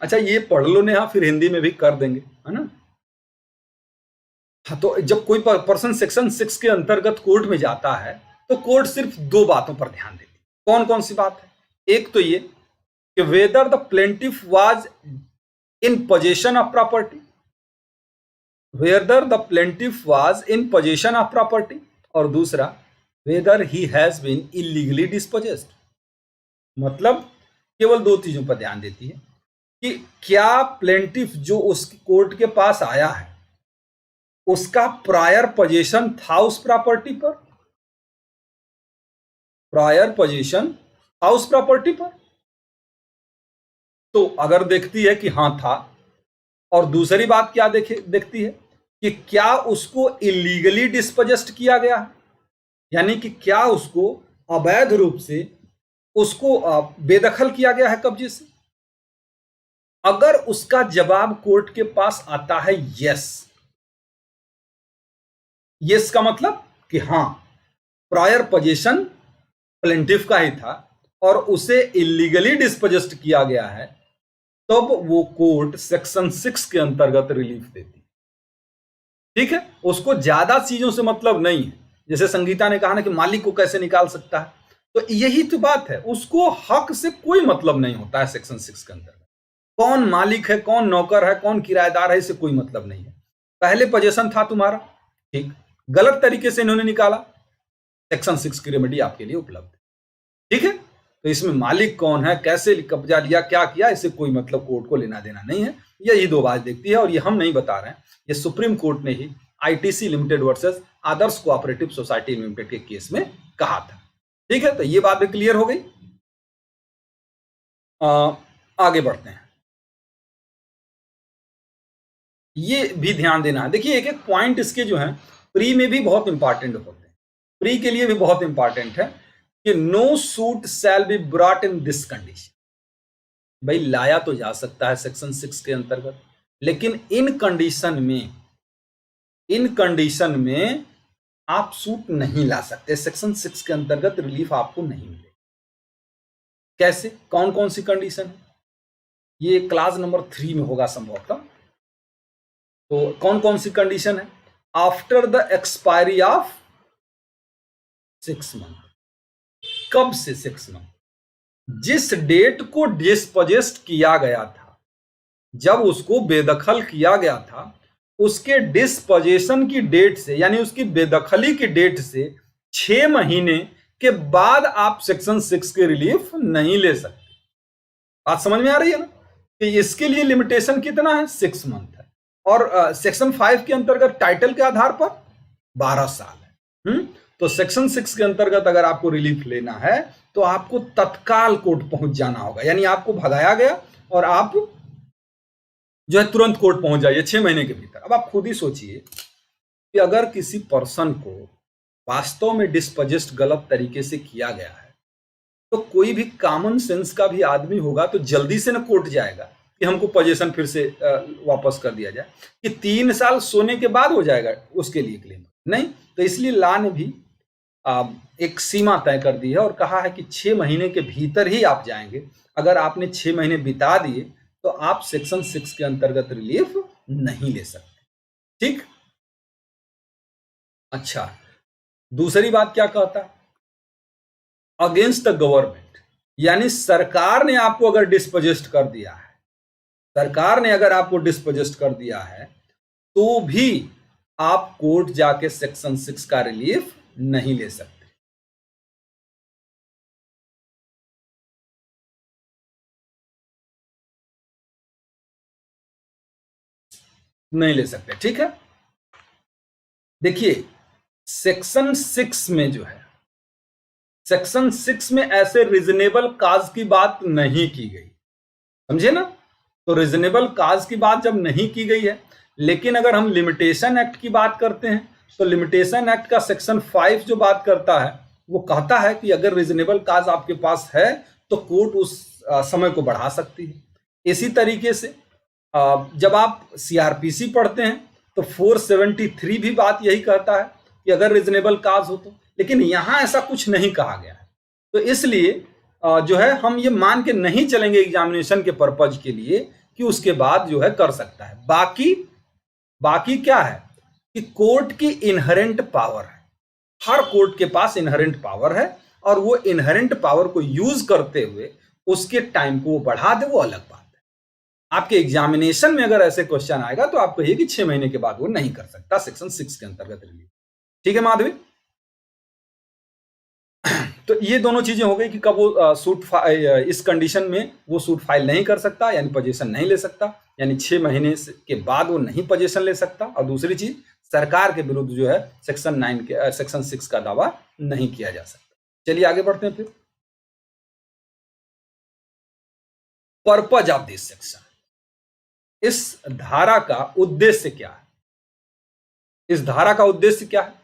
अच्छा ये पढ़ लो नेहा, फिर हिंदी में भी कर देंगे, है ना। हाँ, तो जब कोई पर्सन सेक्शन 6 के अंतर्गत कोर्ट में जाता है तो कोर्ट सिर्फ 2 बातों पर ध्यान देती है। कौन कौन सी बात है? एक तो ये कि whether the plaintiff was in possession of property, whether the plaintiff was in possession of property, और दूसरा whether he has been illegally dispossessed. मतलब केवल 2 चीजों पर ध्यान देती है कि क्या प्लेंटिफ जो उस कोर्ट के पास आया है उसका प्रायर पोजीशन था उस प्रॉपर्टी पर, प्रायर पोजीशन था उस प्रॉपर्टी पर। तो अगर देखती है कि हां था, और दूसरी बात क्या देखती है कि क्या उसको इलीगली डिस्पोजेस्ट किया गया है, यानी कि क्या उसको अवैध रूप से उसको बेदखल किया गया है कब्जे से। अगर उसका जवाब कोर्ट के पास आता है यस, यस का मतलब कि हां प्रायर पोजीशन प्लेंटिफ का ही था और उसे इलीगली डिस्पोजेस्ट किया गया है, तब वो कोर्ट सेक्शन 6 के अंतर्गत रिलीफ देती है। ठीक है, उसको ज्यादा चीजों से मतलब नहीं है। जैसे संगीता ने कहा ना कि मालिक को कैसे निकाल सकता है, तो यही तो बात है, उसको हक से कोई मतलब नहीं होता है सेक्शन 6 के अंतर्गत। कौन मालिक है, कौन नौकर है, कौन किराएदार है, इससे कोई मतलब नहीं है। पहले पोजीशन था तुम्हारा, ठीक, गलत तरीके से इन्होंने निकाला, सेक्शन 6 की रेमेडी आपके लिए उपलब्ध है। ठीक है, तो इसमें मालिक कौन है, कैसे कब्जा लिया, क्या किया, इससे कोई मतलब कोर्ट को लेना देना नहीं है। यही दो बात देखती है, और ये हम नहीं बता रहे हैं, ये सुप्रीम कोर्ट ने ही ITC limited versus Adarsh cooperative society limited के केस में कहा था। ठीक है, तो ये बात भी क्लियर हो गई। आगे बढ़ते हैं। ये भी ध्यान देना है, देखिए एक एक पॉइंट इसके जो है प्री में भी बहुत इंपॉर्टेंट होते हैं, प्री के लिए भी बहुत इंपॉर्टेंट है कि no suit shall be brought in this condition. भाई लाया तो जा सकता है सेक्शन 6 के अंतर्गत, लेकिन इन कंडीशन में आप सूट नहीं ला सकते, सेक्शन 6 के अंतर्गत रिलीफ आपको नहीं मिलेगा। कैसे, कौन कौन सी कंडीशन है, ये क्लास नंबर 3 में होगा संभवतः। तो कौन कौन सी कंडीशन है, after the expiry of 6 month. कब से 6 मंथ, जिस डेट को डिस्पोजेस्ट किया गया था, जब उसको बेदखल किया गया था, उसके डिस्पोजेशन की डेट से, यानी उसकी बेदखली की डेट से 6 महीने के बाद आप सेक्शन 6 के रिलीफ नहीं ले सकते। बात समझ में आ रही है ना, कि इसके लिए लिमिटेशन कितना है, 6 मंथ है, और सेक्शन 5 के अंतर्गत टाइटल के आधार पर 12 साल है। तो सेक्शन 6 के अंतर्गत अगर आपको रिलीफ लेना है तो आपको तत्काल कोर्ट पहुंच जाना होगा, यानी आपको भगाया गया और आप जो है तुरंत कोर्ट पहुंच जाइए 6 महीने के भीतर। अब आप खुद ही सोचिए कि अगर किसी पर्सन को वास्तव में डिस्पोजेस्ट गलत तरीके से किया गया है, तो कोई भी कॉमन सेंस का भी आदमी होगा तो जल्दी से ना कोर्ट जाएगा कि हमको पोजीशन फिर से वापस कर दिया जाए, कि 3 साल सोने के बाद हो जाएगा उसके लिए क्लेम, नहीं। तो इसलिए लॉ ने भी एक सीमा तय कर दी है और कहा है कि 6 महीने के भीतर ही आप जाएंगे। अगर आपने 6 महीने बिता दिए तो आप सेक्शन 6 के अंतर्गत रिलीफ नहीं ले सकते। ठीक, अच्छा, दूसरी बात क्या कहता है, अगेंस्ट द गवर्नमेंट, यानी सरकार ने आपको अगर डिस्पोजेस्ट कर दिया है, सरकार ने अगर आपको डिस्पोजेस्ट कर दिया है, तो भी आप कोर्ट जाके सेक्शन 6 का रिलीफ नहीं ले सकते। नहीं ले सकते, ठीक है। देखिए सेक्शन 6 में जो है, सेक्शन 6 में ऐसे रीजनेबल काज की बात नहीं की गई, समझे ना। तो रीजनेबल काज की बात जब नहीं की गई है, लेकिन अगर हम लिमिटेशन एक्ट की बात करते हैं तो लिमिटेशन एक्ट का सेक्शन 5 जो बात करता है वो कहता है कि अगर रीजनेबल काज आपके पास है तो कोर्ट उस समय को बढ़ा सकती है। इसी तरीके से जब आप सीआरपीसी पढ़ते हैं तो 473 भी बात यही कहता है कि अगर रीजनेबल काज हो तो, लेकिन यहां ऐसा कुछ नहीं कहा गया है। तो इसलिए जो है हम ये मान के नहीं चलेंगे एग्जामिनेशन के पर्पज के लिए कि उसके बाद जो है कर सकता है। बाकी क्या है कि कोर्ट की इनहेरेंट पावर है, हर कोर्ट के पास इनहेरेंट पावर है, और वो इनहेरेंट पावर को यूज करते हुए उसके टाइम को वो बढ़ा दे, वो अलग बात है। आपके एग्जामिनेशन में अगर ऐसे क्वेश्चन आएगा तो आप कहिए कि 6 महीने के बाद वो नहीं कर सकता सेक्शन 6 के अंतर्गत रिलीव। ठीक है माधवी, तो ये दोनों चीजें हो गई कि कब वो सूट इस कंडीशन में वो सूट फाइल नहीं कर सकता, यानी पोजीशन नहीं ले सकता, यानी 6 महीने के बाद वो नहीं पोजीशन ले सकता। और दूसरी चीज, सरकार के विरुद्ध जो है सेक्शन 6 का दावा नहीं किया जा सकता। चलिए आगे बढ़ते हैं। फिर पर्पज ऑफ दिस सेक्शन, इस धारा का उद्देश्य क्या है, इस धारा का उद्देश्य क्या है।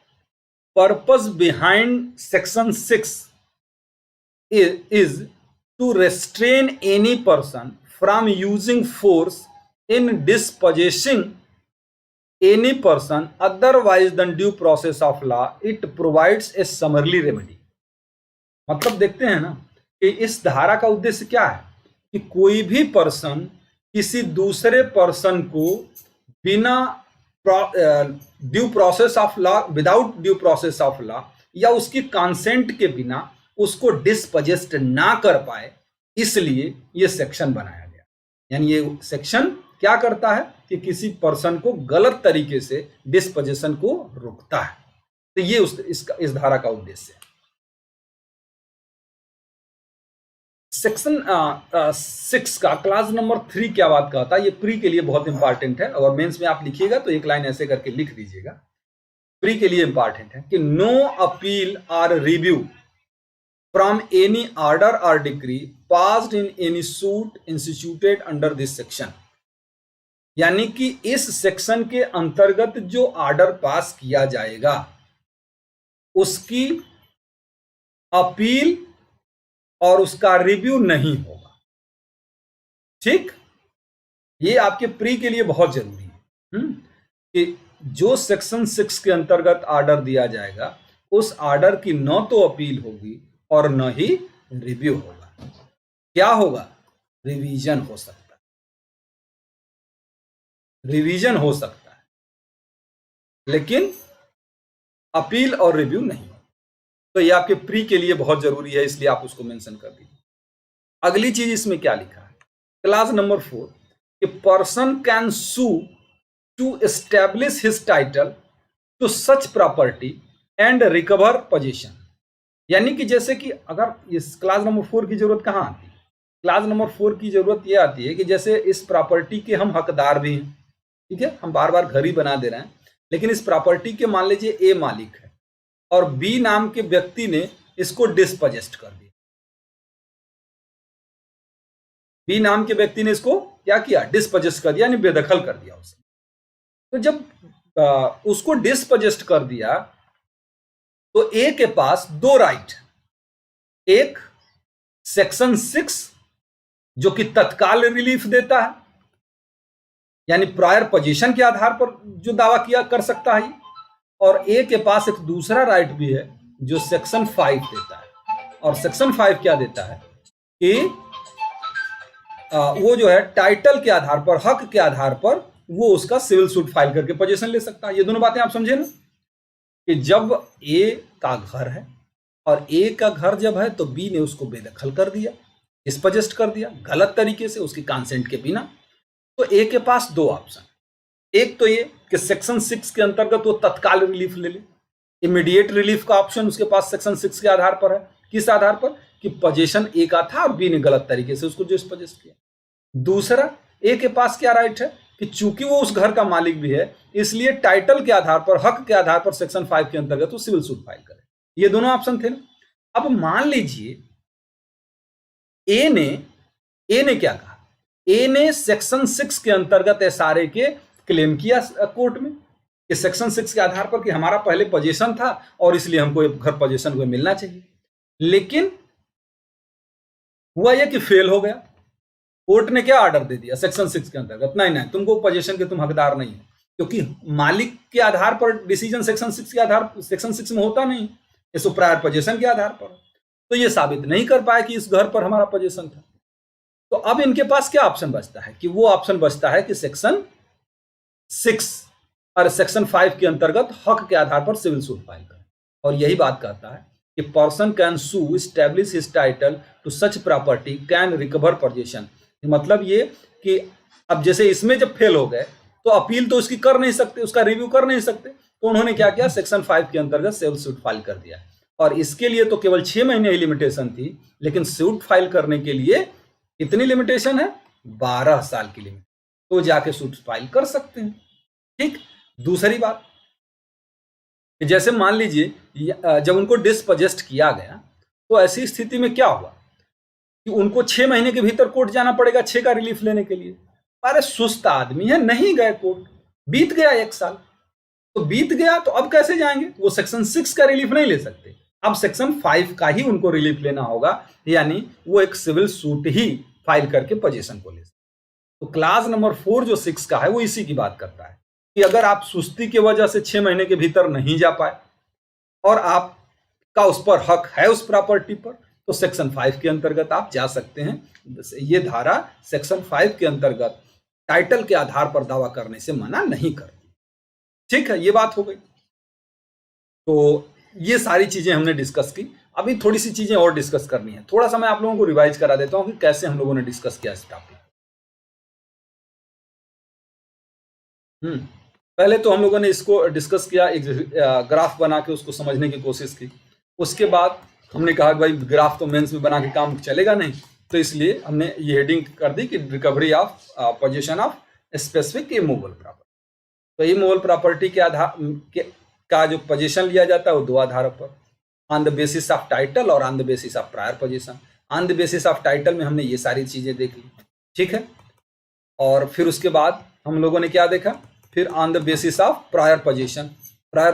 Purpose behind section 6 is to restrain any person from using force in dispossessing any person otherwise than due process of law. It provides a summary remedy. मतलब देखते हैं ना कि इस धारा का उद्देश्य क्या है कि कोई भी पर्सन किसी दूसरे पर्सन को बिना due process of law, without due process of law या उसकी कंसेंट के बिना उसको डिस्पजेस्ट ना कर पाए, इसलिए ये सेक्शन बनाया गया। यानी ये सेक्शन क्या करता है कि किसी पर्सन को गलत तरीके से डिस्पजेशन को रोकता है। तो ये इस धारा का उद्देश्य है। सेक्शन 6 का क्लास नंबर 3 क्या बात कहता है, ये प्री के लिए बहुत इंपॉर्टेंट है। अगर मेंस में आप लिखिएगा तो एक लाइन ऐसे करके लिख दीजिएगा, प्री के लिए इंपॉर्टेंट है कि नो अपील और रिव्यू फ्रॉम एनी ऑर्डर और decree passed in any suit instituted under this section. यानी कि इस सेक्शन के अंतर्गत जो ऑर्डर पास किया जाएगा उसकी अपील और उसका रिव्यू नहीं होगा। ठीक, ये आपके प्री के लिए बहुत जरूरी है कि जो सेक्शन 6 के अंतर्गत ऑर्डर दिया जाएगा उस ऑर्डर की न तो अपील होगी और न ही रिव्यू होगा। क्या होगा? रिवीजन हो सकता है, रिवीजन हो सकता है, लेकिन अपील और रिव्यू नहीं। तो ये आपके प्री के लिए बहुत जरूरी है, इसलिए आप उसको मेंशन कर दीजिए। अगली चीज इसमें क्या लिखा है, क्लास नंबर 4 कि person can sue to establish his title to such property and recover position. यानी कि जैसे कि अगर इस क्लास नंबर 4 की जरूरत कहां आती है, क्लास नंबर 4 की जरूरत यह आती है कि जैसे इस प्रॉपर्टी के हम हकदार भी हैं, ठीक है, हम बार बार घर ही बना दे रहे हैं, लेकिन इस प्रॉपर्टी के मान लीजिए ए मालिक है और बी नाम के व्यक्ति ने इसको डिस्पजेस्ट कर दिया। बी नाम के व्यक्ति ने इसको क्या किया? डिस्पजेस्ट कर दिया, यानी बेदखल कर दिया उसने। तो जब उसको डिस्पजेस्ट कर दिया तो ए के पास दो राइट, एक सेक्शन 6 जो कि तत्काल रिलीफ देता है, यानी प्रायर पोजीशन के आधार पर जो दावा किया कर सकता है, और ए के पास एक दूसरा राइट भी है जो सेक्शन 5 देता है। और सेक्शन 5 क्या देता है कि वो जो है टाइटल के आधार पर, हक के आधार पर वो उसका सिविल सूट फाइल करके पोजीशन ले सकता है। ये दोनों बातें आप समझे ना, कि जब ए का घर है और ए का घर जब है तो बी ने उसको बेदखल कर दिया, डिस्पजेस्ट कर दिया गलत तरीके से, उसकी कंसेंट के बिना, तो ए के पास दो ऑप्शन, एक तो ये कि सेक्शन 6 के अंतर्गत वो तत्काल रिलीफ ले ले, इमीडिएट रिलीफ का ऑप्शन उसके पास सेक्शन 6 के आधार पर है। किस आधार पर? कि पोजीशन ए का था और बी ने गलत तरीके से उसको डिस्पजेस्ट किया। दूसरा, ए के पास क्या राइट है कि चूंकि वो उस घर का मालिक भी है, इसलिए टाइटल के आधार पर, हक के आधार पर सेक्शन 5 के अंतर्गत वो सिविल सूट फाइल करे। ये दोनों ऑप्शन थे ना। अब मान लीजिए ए ने क्या कहा, ए ने सेक्शन 6 के अंतर्गत एसआरए के क्लेम किया कोर्ट में कि सेक्शन 6 के आधार पर कि हमारा पहले पोजीशन था और इसलिए हमको घर पोजीशन को मिलना चाहिए। लेकिन हुआ यह कि फेल हो गया, कोर्ट ने क्या ऑर्डर दे दिया सेक्शन 6 के अंतर्गत, नहीं तुमको पोजीशन के तुम हकदार नहीं हो, क्योंकि मालिक के आधार पर डिसीजन सेक्शन 6 के आधार, सेक्शन 6 में होता नहीं, ये प्रायर पोजीशन के आधार पर। तो ये साबित नहीं कर पाया कि इस घर पर हमारा पोजीशन था। तो अब इनके पास क्या ऑप्शन बचता है कि वो ऑप्शन बचता है कि सेक्शन 6 और सेक्शन 5 के अंतर्गत हक के आधार पर सिविल सूट फाइल करें। और यही बात कहता है कि person can sue establish his title to such property can recover position. मतलब ये कि अब जैसे इसमें जब फेल हो गए तो अपील तो उसकी कर नहीं सकते, उसका रिव्यू कर नहीं सकते, तो उन्होंने क्या किया, सेक्शन 5 के अंतर्गत सिविल सूट फाइल कर दिया। और इसके लिए तो केवल 6 महीने ही लिमिटेशन थी, लेकिन सूट फाइल करने के लिए कितनी लिमिटेशन है, 12 साल की लिमिट, तो जाके सूट फाइल कर सकते हैं। ठीक, दूसरी बात, जैसे मान लीजिए जब उनको डिस्पजेस्ट किया गया तो ऐसी स्थिति में क्या हुआ कि उनको 6 महीने के भीतर कोर्ट जाना पड़ेगा 6 का रिलीफ लेने के लिए। अरे सुस्त आदमी है, नहीं गए कोर्ट, बीत गया 1 साल, तो बीत गया तो अब कैसे जाएंगे, वो सेक्शन 6 का रिलीफ नहीं ले सकते, अब सेक्शन 5 का ही उनको रिलीफ लेना होगा, यानी वो एक सिविल सूट ही फाइल करके पोजीशन को ले सकते। तो क्लास नंबर 4 जो 6 का है वो इसी की बात करता है कि अगर आप सुस्ती की वजह से 6 महीने के भीतर नहीं जा पाए और आपका उस पर हक है उस प्रॉपर्टी पर, तो सेक्शन 5 के अंतर्गत आप जा सकते हैं। ये धारा सेक्शन 5 के अंतर्गत टाइटल के आधार पर दावा करने से मना नहीं करती। ठीक है, ये बात हो गई। तो ये सारी चीजें हमने डिस्कस की। अभी थोड़ी सी चीजें और डिस्कस करनी है। थोड़ा सा मैं आप लोगों को रिवाइज करा देता हूं कि कैसे हम लोगों ने डिस्कस किया इस टॉपिक। पहले तो हम लोगों ने इसको डिस्कस किया, एक ग्राफ बना के उसको समझने की कोशिश की। उसके बाद हमने कहा कि भाई ग्राफ तो मेंस में बना के काम चलेगा नहीं, तो इसलिए हमने ये हेडिंग कर दी कि recovery of position of specific immovable property. तो इमूवेबल प्रॉपर्टी के आधार का जो पोजीशन लिया जाता है वो दो आधारों पर, on the basis of title और on the basis of prior position. On the basis of title में हमने ये सारी चीजें देख ली, ठीक है। और फिर उसके बाद हम लोगों ने क्या देखा, फिर on the basis of prior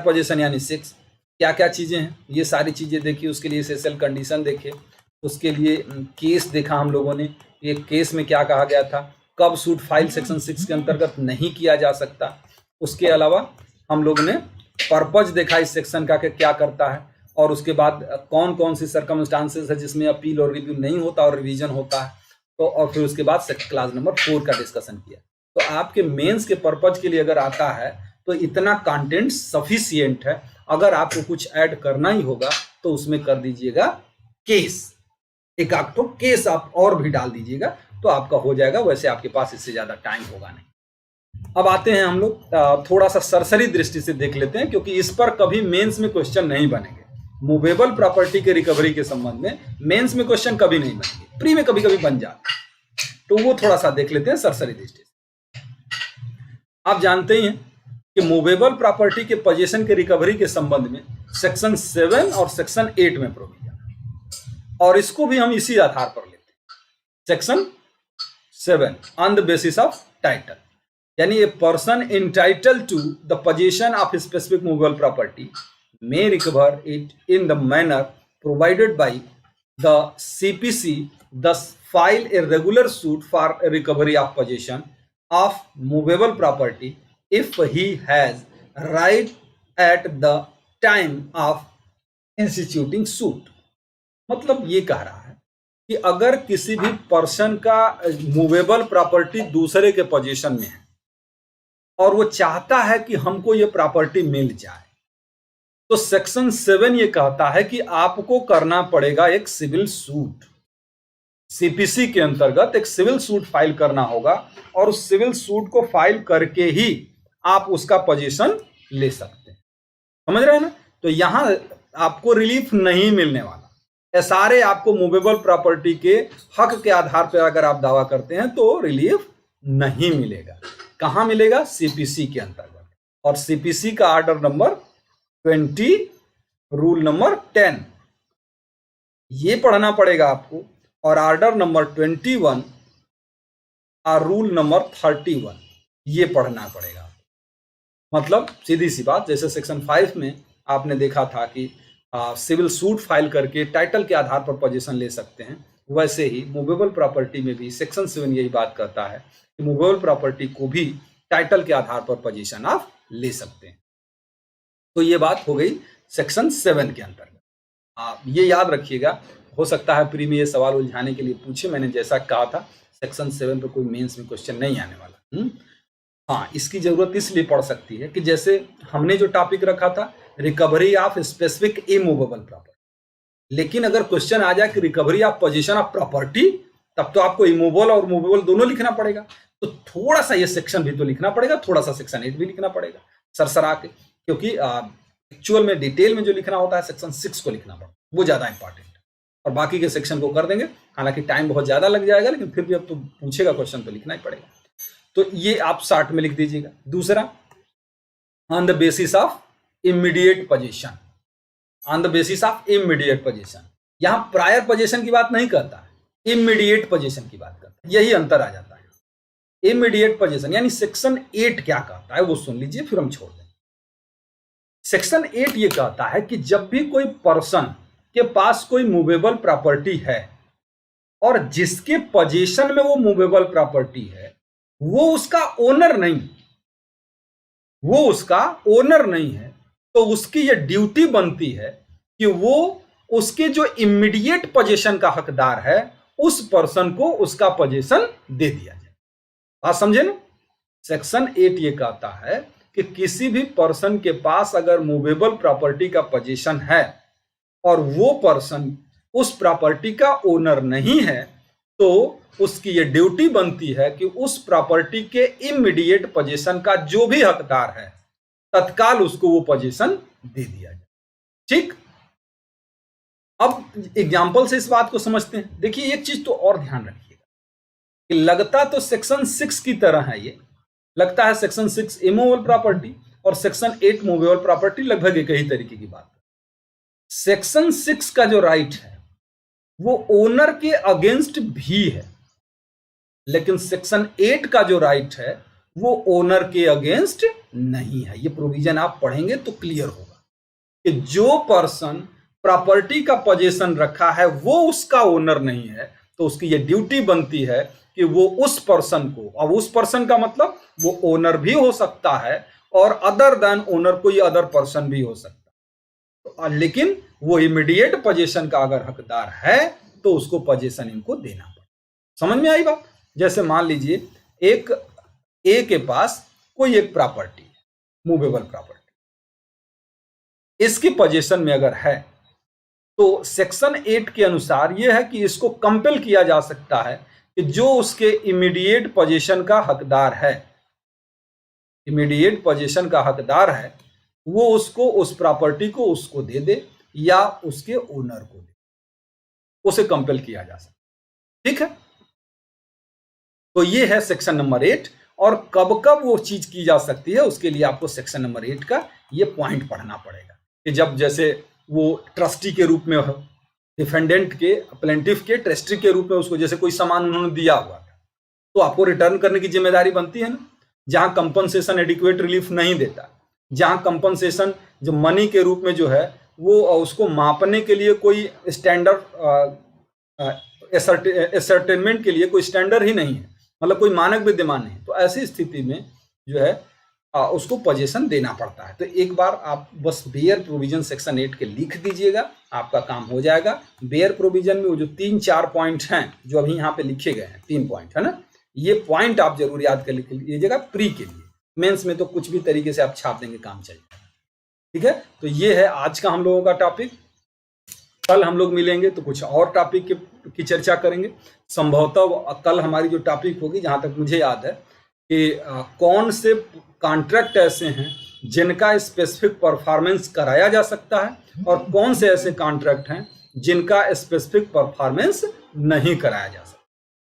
position यानी 6 क्या क्या चीजें हैं, ये सारी चीजें देखी। उसके लिए एसेंशियल कंडीशन देखे, उसके लिए केस देखा हम लोगों ने, ये केस में क्या कहा गया था, कब सूट फाइल सेक्शन 6 के अंतर्गत नहीं किया जा सकता। उसके अलावा हम लोगों ने पर्पज देखा इस सेक्शन का कि क्या करता है, और उसके बाद कौन कौन सी सर्कमस्टांसेस है जिसमें अपील और रिव्यू नहीं होता और रिवीजन होता है। तो और फिर उसके बाद क्लास नंबर 4 का डिस्कशन किया। तो आपके मेंस के पर्पज के लिए अगर आता है तो इतना कंटेंट सफिशिएंट है। अगर आपको कुछ ऐड करना ही होगा तो उसमें कर दीजिएगा केस, एक आध तो केस आप और भी डाल दीजिएगा तो आपका हो जाएगा। वैसे आपके पास इससे ज्यादा टाइम होगा नहीं। अब आते हैं हम लोग थोड़ा सा सरसरी दृष्टि से देख लेते हैं, क्योंकि इस पर कभी मेंस में क्वेश्चन नहीं बनेंगे। मूवेबल प्रॉपर्टी के रिकवरी के संबंध में मेंस में क्वेश्चन कभी नहीं बनेंगे, प्री में कभी कभी बन जाते, तो वो थोड़ा सा देख लेते हैं सरसरी दृष्टि से। आप जानते ही हैं कि मूवेबल प्रॉपर्टी के पोजीशन के रिकवरी के संबंध में सेक्शन 7 और सेक्शन 8 में प्रोविजन है, और इसको भी हम इसी आधार पर लेते हैं। Section 7 on the basis of title, यानी a person entitled to the position of specific movable property may recover it in the manner provided by the CPC, thus file a regular suit for a recovery of possession of movable property if he has right at the time of instituting suit। मतलब ये कह रहा है कि अगर किसी भी person का मूवेबल प्रॉपर्टी दूसरे के पोजीशन में है और वो चाहता है कि हमको ये प्रॉपर्टी मिल जाए, तो सेक्शन 7 ये कहता है कि आपको करना पड़ेगा एक सिविल सूट, सीपीसी के अंतर्गत एक सिविल सूट फाइल करना होगा, और उस सिविल सूट को फाइल करके ही आप उसका पोजीशन ले सकते हैं। समझ रहे हैं ना? तो यहां आपको रिलीफ नहीं मिलने वाला। एसआरए आपको मूवेबल प्रॉपर्टी के हक के आधार पर अगर आप दावा करते हैं तो रिलीफ नहीं मिलेगा। कहां मिलेगा? सीपीसी के अंतर्गत। और सीपीसी का आर्डर नंबर 20 रूल नंबर 10 ये पढ़ना पड़ेगा आपको, और आर्डर नंबर 21 और रूल नंबर 31 ये पढ़ना पड़ेगा। मतलब सीधी सी बात, जैसे सेक्शन 5 में आपने देखा था कि सिविल सूट फाइल करके टाइटल के आधार पर पोजीशन ले सकते हैं, वैसे ही मूवेबल प्रॉपर्टी में भी सेक्शन 7 यही बात करता है कि मूवेबल प्रॉपर्टी को भी टाइटल के आधार पर पोजीशन आप ले सकते हैं। तो ये बात हो गई सेक्शन 7 के अंतर्गत। आप ये याद रखिएगा, हो सकता है प्री में ये सवाल उलझाने के लिए पूछे। मैंने जैसा कहा था सेक्शन 7 पे कोई मेंस में क्वेश्चन नहीं आने वाला। हाँ, इसकी जरूरत इसलिए पड़ सकती है कि जैसे हमने जो टॉपिक रखा था recovery of specific immovable property, लेकिन अगर क्वेश्चन आ जाए कि recovery of position of property, तब तो आपको इमूवेबल और मूवेबल दोनों लिखना पड़ेगा। तो थोड़ा सा ये सेक्शन भी तो लिखना पड़ेगा, थोड़ा सा सेक्शन 8 भी लिखना पड़ेगा सरसरा के, क्योंकि एक्चुअल में डिटेल में जो लिखना होता है सेक्शन 6 को लिखना पड़ता है, वो ज्यादा इंपॉर्टेंट है। और बाकी के सेक्शन को कर देंगे, हालांकि टाइम बहुत ज्यादा लग जाएगा, लेकिन फिर भी अब तो पूछेगा क्वेश्चन तो लिखना ही पड़ेगा। तो ये आप शार्ट में लिख दीजिएगा। दूसरा, on the basis of immediate position, on the basis of immediate position, यहां प्रायर पोजीशन की बात नहीं करता, इमीडिएट पोजीशन की बात करता है। यही अंतर आ जाता है। इमीडिएट पोजीशन यानी सेक्शन 8 क्या कहता है वो सुन लीजिए, फिर हम छोड़ दें। सेक्शन 8 ये कहता है कि जब भी कोई पर्सन के पास कोई मूवेबल प्रॉपर्टी है और जिसके पोजीशन में वो मूवेबल प्रॉपर्टी है, वो उसका ओनर नहीं, वो उसका ओनर नहीं है, तो उसकी ये ड्यूटी बनती है कि वो उसके जो इमीडिएट पोजीशन का हकदार है उस पर्सन को उसका पोजीशन दे दिया जाए। बात समझे ना? सेक्शन 8 ये कहता है कि किसी भी पर्सन के पास अगर मूवेबल प्रॉपर्टी का पोजीशन है और वो पर्सन उस प्रॉपर्टी का ओनर नहीं है, तो उसकी ये ड्यूटी बनती है कि उस प्रॉपर्टी के इमीडिएट पोजीशन का जो भी हकदार है तत्काल उसको वो पोजीशन दे दिया जाए। ठीक, अब एग्जाम्पल से इस बात को समझते हैं। देखिए एक चीज तो और ध्यान रखिएगा कि लगता तो सेक्शन 6 की तरह है, ये लगता है सेक्शन 6 इमूवेबल प्रॉपर्टी और सेक्शन 8 मूवेबल प्रॉपर्टी, लगभग एक ही तरीके की बात है। सेक्शन 6 का जो राइट है वो ओनर के अगेंस्ट भी है, लेकिन सेक्शन 8 का जो राइट है वो ओनर के अगेंस्ट नहीं है। ये प्रोविजन आप पढ़ेंगे तो क्लियर होगा कि जो पर्सन प्रॉपर्टी का पोजीशन रखा है वो उसका ओनर नहीं है, तो उसकी ये ड्यूटी बनती है कि वो उस पर्सन को, अब उस पर्सन का मतलब वो ओनर भी हो सकता है और अदर देन ओनर कोई अदर पर्सन भी हो सकता है, तो लेकिन वो इमीडिएट पोजीशन का अगर हकदार है तो उसको पोजीशन इनको देना पड़ेगा। समझ में आई बात? जैसे मान लीजिए एक ए के पास कोई एक प्रॉपर्टी है, मूवेबल प्रॉपर्टी, इसकी पोजीशन में अगर है तो सेक्शन 8 के अनुसार यह है कि इसको कंपेल किया जा सकता है कि जो उसके इमीडिएट पोजीशन का हकदार है, इमीडिएट पोजीशन का हकदार है, वो उसको उस प्रॉपर्टी को उसको दे दे या उसके ओनर को दे, उसे कंपेल किया जा सकता। ठीक है, तो ये है सेक्शन नंबर 8। और कब कब वो चीज की जा सकती है उसके लिए आपको सेक्शन नंबर 8 का ये पॉइंट पढ़ना पड़ेगा कि जब जैसे वो ट्रस्टी के रूप में हो, डिफेंडेंट के, प्लेंटिफ के ट्रस्टी के रूप में उसको जैसे कोई सामान उन्होंने दिया हुआ था तो आपको रिटर्न करने की जिम्मेदारी बनती है ना। जहां कंपनसेशन एडिक्वेट रिलीफ नहीं देता, जहां कंपनसेशन जो मनी के रूप में जो है वो उसको मापने के लिए कोई स्टैंडर्ड एसर्टेनमेंट के लिए कोई स्टैंडर्ड ही नहीं है, मतलब कोई मानक विद्यमान नहीं, तो ऐसी स्थिति में जो है उसको पोजीशन देना पड़ता है। तो एक बार आप बस बेयर प्रोविजन सेक्शन 8 के लिख दीजिएगा, आपका काम हो जाएगा। बेयर प्रोविजन में वो जो 3-4 पॉइंट हैं जो अभी यहाँ पे लिखे गए हैं, 3 पॉइंट है ना, ये पॉइंट आप जरूर याद कर लीजिएगा प्री के लिए। मेंस में तो कुछ भी तरीके से आप छाप देंगे, काम चल जाएगा। ठीक है, तो ये है आज का हम लोगों का टॉपिक। कल हम लोग मिलेंगे तो कुछ और टॉपिक की चर्चा करेंगे। संभवतः कल हमारी जो टॉपिक होगी, जहां तक मुझे याद है, कि कौन से कॉन्ट्रैक्ट ऐसे हैं जिनका स्पेसिफिक परफॉर्मेंस कराया जा सकता है और कौन से ऐसे कॉन्ट्रैक्ट हैं जिनका स्पेसिफिक परफॉर्मेंस नहीं कराया जा सकता।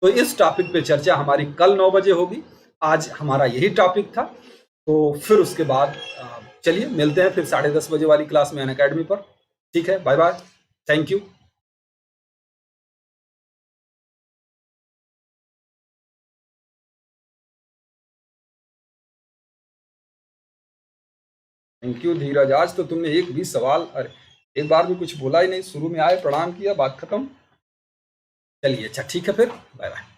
तो इस टॉपिक पे चर्चा हमारी कल 9 बजे होगी। आज हमारा यही टॉपिक था, तो फिर उसके बाद चलिए मिलते हैं फिर 10:30 बजे वाली क्लास में अनअकैडमी पर। ठीक है, bye bye, thank you. Thank you Dheeraj, आज तो तुमने एक भी सवाल, अरे एक बार भी कुछ बोला ही नहीं, शुरू में आए प्रणाम किया, बात खत्म। चलिए अच्छा ठीक है, फिर बाय बाय।